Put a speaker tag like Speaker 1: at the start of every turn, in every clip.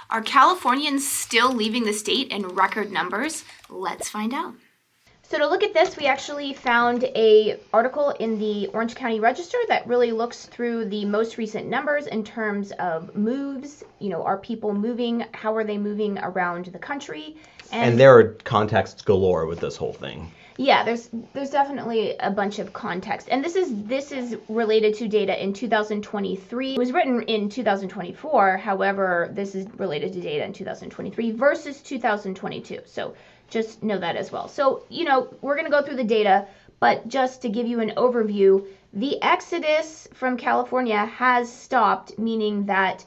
Speaker 1: Are Californians still leaving the state in record numbers? Let's find out. So to look at this, we actually found an article in the Orange County Register that really looks through the most recent numbers in terms of moves. Are people moving? How are they moving around the country?
Speaker 2: And there are contexts galore with this whole thing.
Speaker 1: Yeah, there's definitely a bunch of context. And this is related to data in 2023. It was written in 2024. However, this is related to data in 2023 versus 2022. So just know that as well. So, we're going to go through the data, but just to give you an overview, the exodus from California has stopped, meaning that,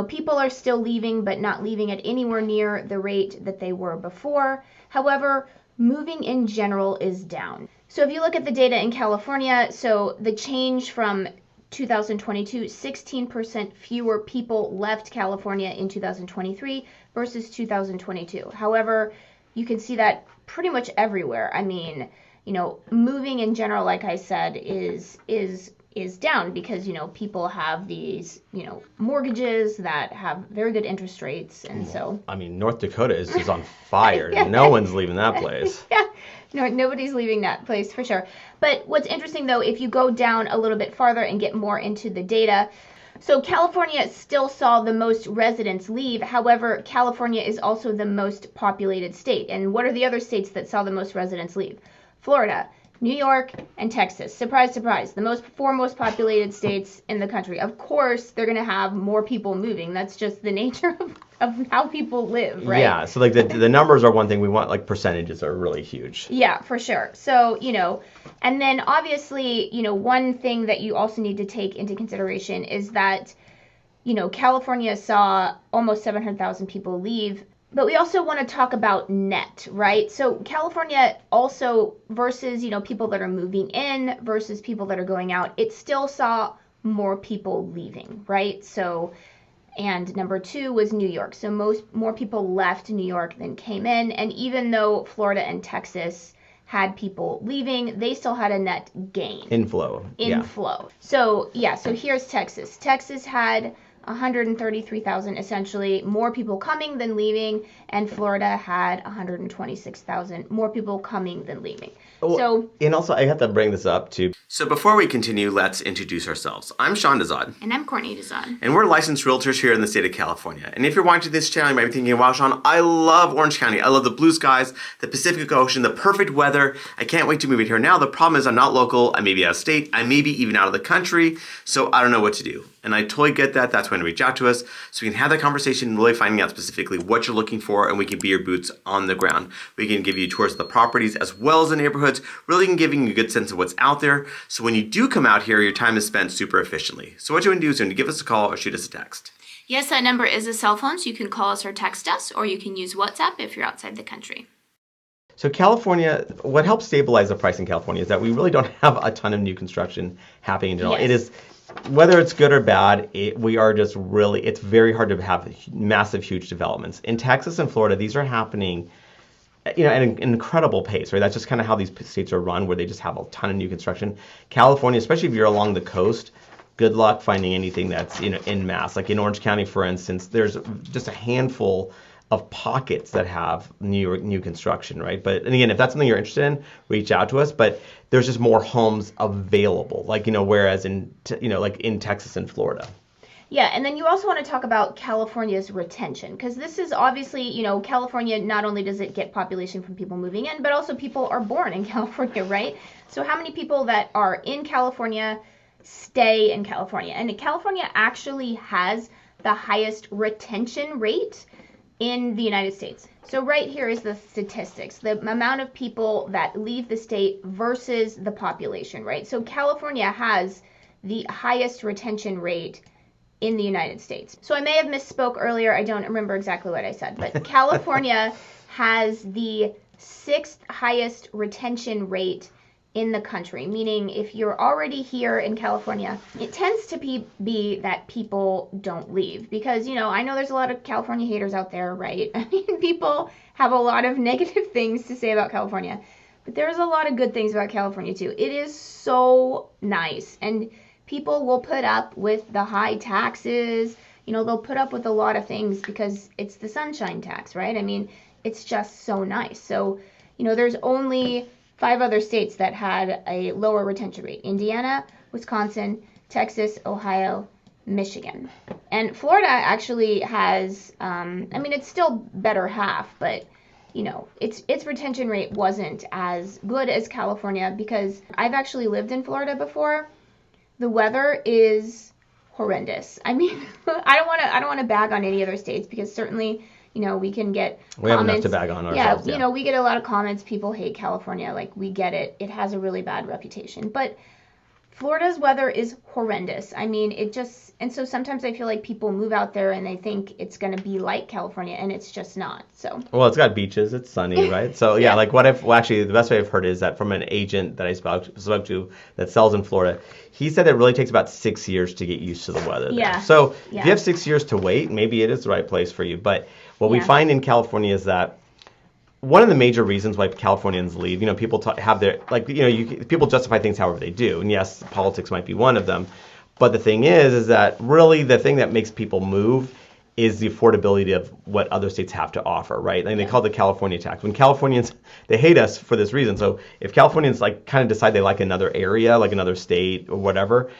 Speaker 1: people are still leaving, but not leaving at anywhere near the rate that they were before. However, moving in general is down. So if you look at the data in California, so the change from 2022, 16% fewer people left California in 2023 versus 2022. However, you can see that pretty much everywhere. I mean, moving in general, like I said, is down because, people have these, mortgages that have very good interest rates. And so,
Speaker 2: I mean, North Dakota is just on fire. Yeah. No one's leaving that place.
Speaker 1: Yeah, no, nobody's leaving that place for sure. But what's interesting, though, if you go down a little bit farther and get more into the data, so California still saw the most residents leave. However, California is also the most populated state. And what are the other states that saw the most residents leave? Florida, New York, and Texas. Surprise, surprise. The four most populated states in the country. Of course, they're going to have more people moving. That's just the nature of how people live, right?
Speaker 2: Yeah, so like the numbers are one thing we want, like percentages are really huge.
Speaker 1: Yeah, for sure. So, and then obviously, one thing that you also need to take into consideration is that, California saw almost 700,000 people leave. But we also want to talk about net, right? So California also versus, people that are moving in versus people that are going out, it still saw more people leaving, right? So, and number two was New York. So more people left New York than came in. And even though Florida and Texas had people leaving, they still had a net gain.
Speaker 2: Inflow.
Speaker 1: So here's Texas. Texas had 133,000 essentially more people coming than leaving, and Florida had 126,000 more people coming than leaving.
Speaker 2: And also I have to bring this up too. So before we continue, let's introduce ourselves. I'm Sean Dezad.
Speaker 1: And I'm Courtney Dezad.
Speaker 2: And we're licensed realtors here in the state of California. And if you're watching this channel, you might be thinking, wow, Sean, I love Orange County. I love the blue skies, the Pacific Ocean, the perfect weather. I can't wait to move in here now. The problem is I'm not local. I may be out of state. I may be even out of the country. So I don't know what to do. And I totally get that. That's when to reach out to us so we can have that conversation and really finding out specifically what you're looking for, and we can be your boots on the ground. We can give you tours of the properties as well as the neighborhoods, really can giving you a good sense of what's out there. So when you do come out here, your time is spent super efficiently. So what you want to do is you want to give us a call or shoot us a text.
Speaker 1: Yes, that number is a cell phone, so you can call us or text us, or you can use WhatsApp if you're outside the country.
Speaker 2: So California, what helps stabilize the price in California is that we really don't have a ton of new construction happening in general.
Speaker 1: Yes.
Speaker 2: It is, whether it's good or bad, it's very hard to have massive, huge developments. In Texas and Florida, these are happening at an incredible pace, right? That's just kind of how these states are run, where they just have a ton of new construction. California, especially if you're along the coast, good luck finding anything that's en masse. Like in Orange County, for instance, there's just a handful of pockets that have new construction, right? But and again, if that's something you're interested in, reach out to us. But there's just more homes available, whereas in Texas and Florida.
Speaker 1: Yeah, and then you also want to talk about California's retention, because this is obviously, California, not only does it get population from people moving in, but also people are born in California, right? So how many people that are in California stay in California? And California actually has the highest retention rate in the United States. So right here is the statistics, the amount of people that leave the state versus the population, right? So California has the highest retention rate in the United States. So I may have misspoke earlier. I don't remember exactly what I said, but California has the 6th highest retention rate in the country, meaning if you're already here in California, it tends to be that people don't leave because, I know there's a lot of California haters out there, right? I mean, people have a lot of negative things to say about California, but there's a lot of good things about California too. It is so nice, and people will put up with the high taxes, they'll put up with a lot of things because it's the sunshine tax, right? I mean, it's just so nice. So, there's only 5 other states that had a lower retention rate: Indiana, Wisconsin, Texas, Ohio, Michigan. And Florida actually has, it's still better half, but its retention rate wasn't as good as California, because I've actually lived in Florida before. The weather is horrendous. I mean, I don't want to bag on any other states, because certainly, we can get
Speaker 2: we
Speaker 1: comments.
Speaker 2: have enough to bag on ourselves.
Speaker 1: Yeah, we get a lot of comments. People hate California. Like, we get it. It has a really bad reputation. But Florida's weather is horrendous. I mean, and so sometimes I feel like people move out there and they think it's going to be like California, and it's just not. So.
Speaker 2: Well, it's got beaches, it's sunny, right? So yeah, like actually the best way I've heard is that from an agent that I spoke to that sells in Florida, he said it really takes about 6 years to get used to the weather there.
Speaker 1: Yeah.
Speaker 2: So if you have 6 years to wait, maybe it is the right place for you. But what we find in California is that one of the major reasons why Californians leave, people have their, people justify things however they do. And yes, politics might be one of them. But the thing is that really the thing that makes people move is the affordability of what other states have to offer, right? And they call it the California tax. When Californians, they hate us for this reason. So if Californians kind of decide they like another area, like another state or whatever,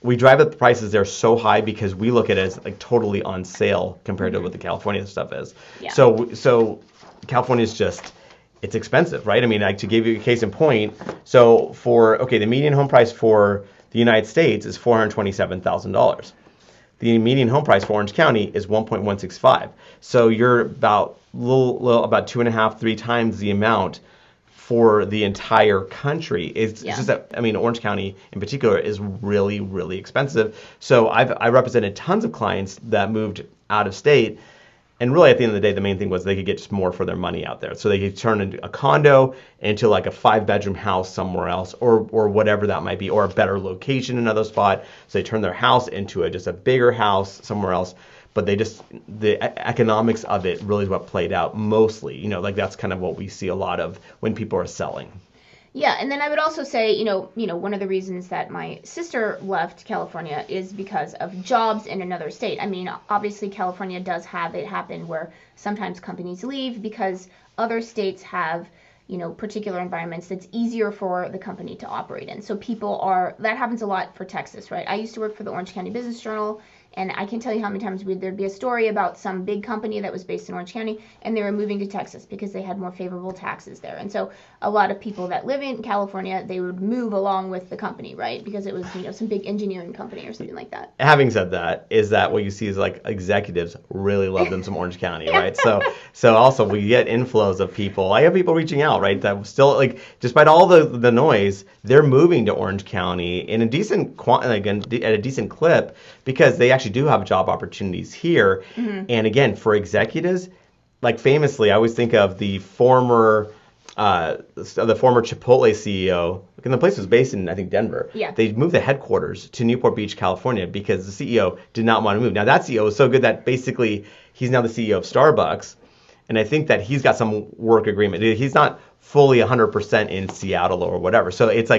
Speaker 2: we drive up the prices there so high because we look at it as totally on sale compared to what the California stuff is.
Speaker 1: Yeah.
Speaker 2: So California is it's expensive, right? I mean, to give you a case in point, so the median home price for the United States is $427,000. The median home price for Orange County is $1.165. So you're about about 2.5, 3 times the amount for the entire country. It's just that, Orange County in particular is really, really expensive. So I represented tons of clients that moved out of state. And really, at the end of the day, the main thing was they could get just more for their money out there. So they could turn a condo into like a 5-bedroom house somewhere else, or whatever that might be, or a better location in another spot. So they turn their house into just a bigger house somewhere else. But the economics of it really is what played out mostly. That's kind of what we see a lot of when people are selling.
Speaker 1: Yeah, and then I would also say, one of the reasons that my sister left California is because of jobs in another state. I mean, obviously California does have it happen where sometimes companies leave because other states have, particular environments that's easier for the company to operate in. So that happens a lot for Texas, right? I used to work for the Orange County Business Journal, and I can't tell you how many times there'd be a story about some big company that was based in Orange County, and they were moving to Texas because they had more favorable taxes there. And so a lot of people that live in California, they would move along with the company, right? Because it was, some big engineering company or something like that.
Speaker 2: Having said that, is that what you see is executives really love them some Orange County, right? So also we get inflows of people. I have people reaching out, right? That still despite all the noise, they're moving to Orange County in a decent at a decent clip because they actually do have job opportunities here. Mm-hmm. And again, for executives, famously, I always think of the former Chipotle CEO, and the place was based in, I think, Denver.
Speaker 1: Yeah.
Speaker 2: They moved the headquarters to Newport Beach, California, because the CEO did not want to move. Now, that CEO is so good that basically he's now the CEO of Starbucks, and I think that he's got some work agreement. He's not fully 100% in Seattle or whatever. So it's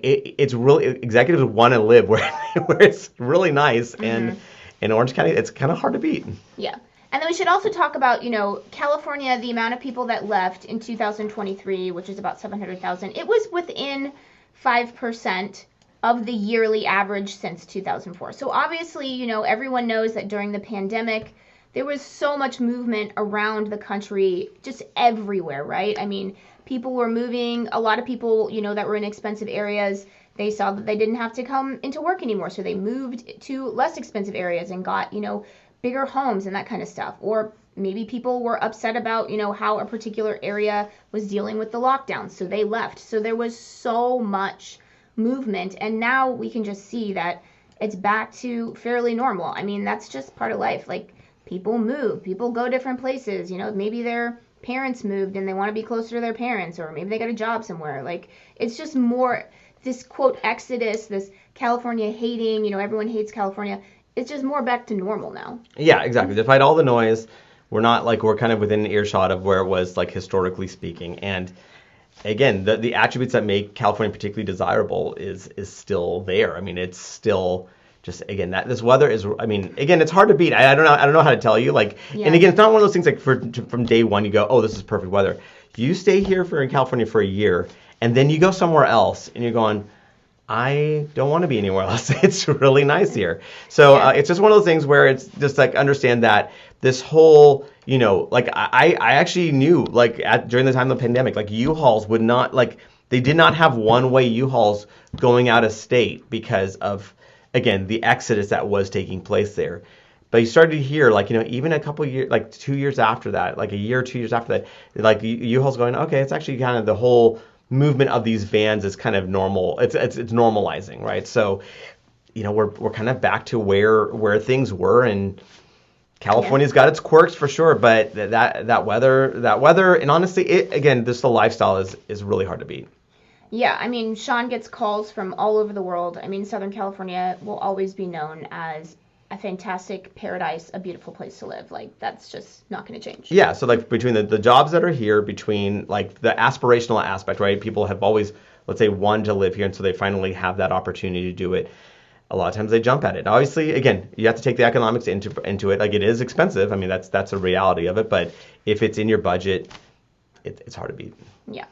Speaker 2: it's really, executives want to live where it's really nice, mm-hmm. and in Orange County, it's kind of hard to beat.
Speaker 1: Yeah. And then we should also talk about, California, the amount of people that left in 2023, which is about 700,000. It was within 5% of the yearly average since 2004. So obviously, everyone knows that during the pandemic, there was so much movement around the country, just everywhere, right? I mean, people were moving. A lot of people, that were in expensive areas, they saw that they didn't have to come into work anymore. So they moved to less expensive areas and got, bigger homes and that kind of stuff. Or maybe people were upset about, how a particular area was dealing with the lockdown, so they left. So there was so much movement, and now we can just see that it's back to fairly normal. I mean, that's just part of life. People move, people go different places, maybe their parents moved and they want to be closer to their parents, or maybe they got a job somewhere. It's just more this quote exodus, this California hating, everyone hates California. It's just more back to normal now.
Speaker 2: Yeah, exactly. Despite all the noise, we're not we're kind of within earshot of where it was historically speaking. And again, the attributes that make California particularly desirable is still there. I mean, it's still, just again that this weather is, I mean, again, it's hard to beat. I don't know how to tell you, like,
Speaker 1: Yeah.
Speaker 2: and again, it's not one of those things like from day one you go, oh, this is perfect weather. You stay here in California for a year, and then you go somewhere else, and you're going, I don't want to be anywhere else. It's really nice here. So it's just one of those things where it's just like understand that this whole, like I actually knew like during the time of the pandemic, like U-Hauls would not like they did not have one-way U-Hauls going out of state because of, again, the exodus that was taking place there. But you started to hear, like, even a couple years, like 2 years after that, like a year or 2 years after that, like U-Haul's going, okay, it's actually kind of the whole movement of these vans is kind of normal. It's normalizing, right? So, we're kind of back to where things were, and California's got its quirks for sure, but that weather, and honestly, the lifestyle is really hard to beat.
Speaker 1: Yeah, I mean, Sean gets calls from all over the world. I mean, Southern California will always be known as a fantastic paradise, a beautiful place to live. Like, that's just not going to change.
Speaker 2: Yeah, so like between the jobs that are here, between like the aspirational aspect, right? People have always, let's say, wanted to live here, and so they finally have that opportunity to do it. A lot of times they jump at it. Obviously, again, you have to take the economics into it. Like, it is expensive. I mean, that's a reality of it. But if it's in your budget, it's hard to beat.
Speaker 1: Yeah.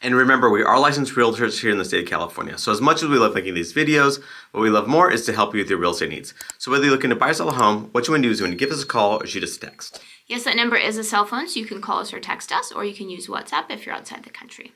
Speaker 2: And remember, we are licensed realtors here in the state of California. So as much as we love making these videos, what we love more is to help you with your real estate needs. So whether you're looking to buy or sell a home, what you want to do is you want to give us a call or shoot us a text.
Speaker 1: Yes, that number is a cell phone, so you can call us or text us, or you can use WhatsApp if you're outside the country.